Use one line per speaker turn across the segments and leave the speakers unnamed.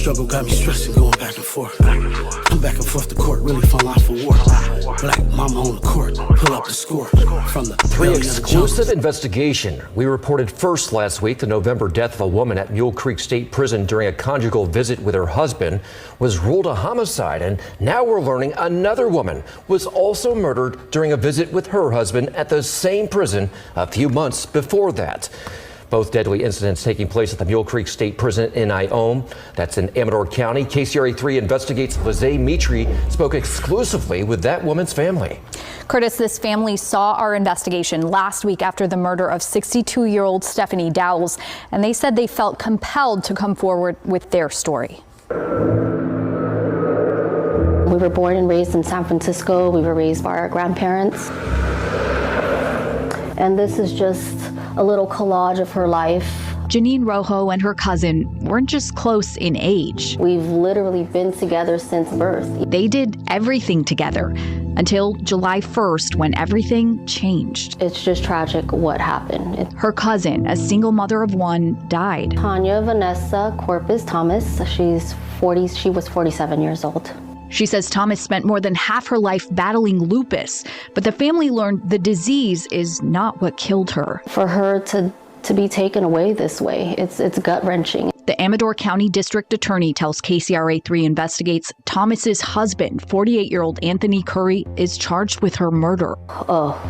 struggle got me stressing, going back and forth. I'm back and forth to court, really fun line for war. Black mama on the court, pull up the score. From the
Pre-exclusive investigation. We reported first last week the November death of a woman at Mule Creek State Prison during a conjugal visit with her husband was ruled a homicide. And now we're learning another woman was also murdered during a visit with her husband at the same prison a few months before that. Both deadly incidents taking place at the Mule Creek State Prison in Ione. That's in Amador County. KCRA3 investigates. Lizzie Mitri spoke exclusively with that woman's family.
Curtis, this family saw our investigation last week after the murder of 62-year-old Stephanie Dowles, and they said they felt compelled to come forward with their story.
We were born and raised in San Francisco. We were raised by our grandparents. And this is just a little collage of her life.
Janine Rojo and her cousin weren't just close in age.
We've literally been together since birth.
They did everything together until July 1st when everything changed.
It's just tragic what happened.
Her cousin, a single mother of one, died.
Tanya Vanessa Corpus Thomas, she was 47 years old.
She says Thomas spent more than half her life battling lupus, but the family learned the disease is not what killed her.
For her to be taken away this way, it's gut-wrenching.
The Amador County District Attorney tells KCRA3 investigates Thomas's husband, 48-year-old Anthony Curry, is charged with her murder.
Oh,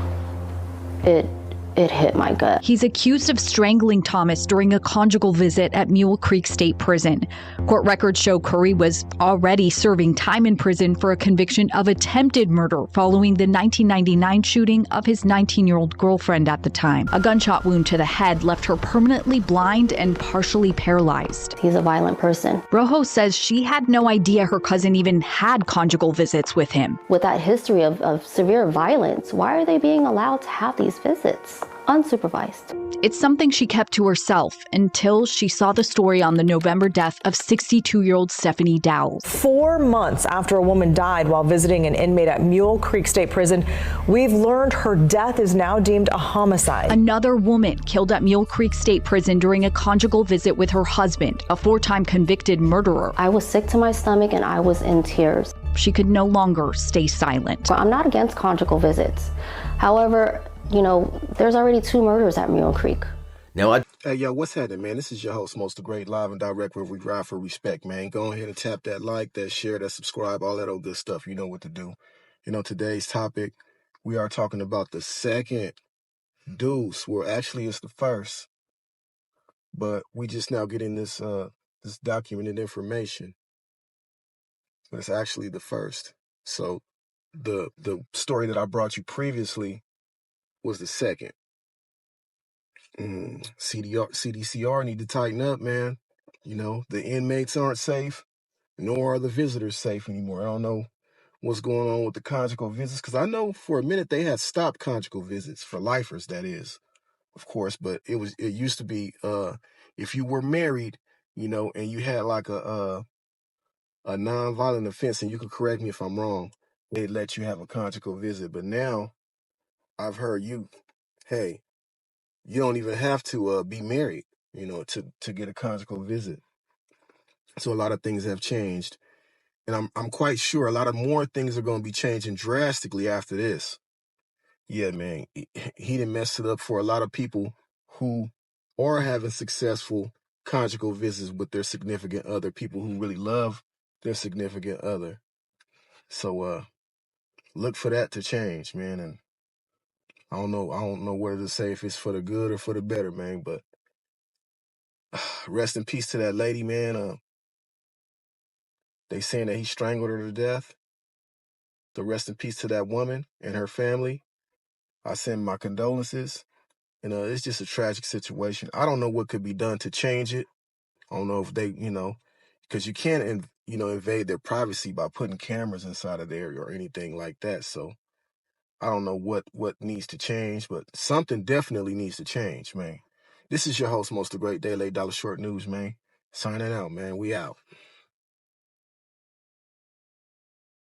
it hit my gut.
He's accused of strangling Thomas during a conjugal visit at Mule Creek State Prison. Court records show Curry was already serving time in prison for a conviction of attempted murder following the 1999 shooting of his 19-year-old girlfriend at the time. A gunshot wound to the head left her permanently blind and partially paralyzed.
He's a violent person.
Rojo says she had no idea her cousin even had conjugal visits with him.
With that history of severe violence, why are they being allowed to have these visits? Unsupervised.
It's something she kept to herself until she saw the story on the November death of 62-year-old Stephanie Dowles.
4 months after a woman died while visiting an inmate at Mule Creek State Prison, we've learned her death is now deemed a homicide.
Another woman killed at Mule Creek State Prison during a conjugal visit with her husband, a 4-time convicted murderer.
I was sick to my stomach and I was in tears.
She could no longer stay silent.
I'm not against conjugal visits. However, there's already 2 murders at Mule Creek.
Hey, yo, what's happening, man? This is your host, Most the Great, live and direct where we ride for respect, man. Go ahead and tap that like, that share, that subscribe, all that old good stuff. You know what to do. Today's topic, we are talking about the second deuce. Well, actually, it's the first. But we just now getting this documented information. But it's actually the first. So the story that I brought you previously was the second. CDCR need to tighten up, man. The inmates aren't safe, nor are the visitors safe anymore. I don't know what's going on with the conjugal visits, because I know for a minute they had stopped conjugal visits for lifers, that is, of course. But it used to be if you were married, and you had like a non-violent offense, and you could correct me if I'm wrong, they'd let you have a conjugal visit. But now I've heard you don't even have to be married, to get a conjugal visit. So a lot of things have changed. And I'm quite sure a lot of more things are going to be changing drastically after this. Yeah, man, he done messed it up for a lot of people who are having successful conjugal visits with their significant other, people who really love their significant other. So look for that to change, man. And I don't know whether to say if it's for the good or for the better, man, but rest in peace to that lady, man. They saying that he strangled her to death. So rest in peace to that woman and her family. I send my condolences. And it's just a tragic situation. I don't know what could be done to change it. I don't know if they, because you can't, invade their privacy by putting cameras inside of there or anything like that. So I don't know what needs to change, but something definitely needs to change, man. This is your host, Most the Great, Daily Dollar Short News, man. Signing out, man. We out.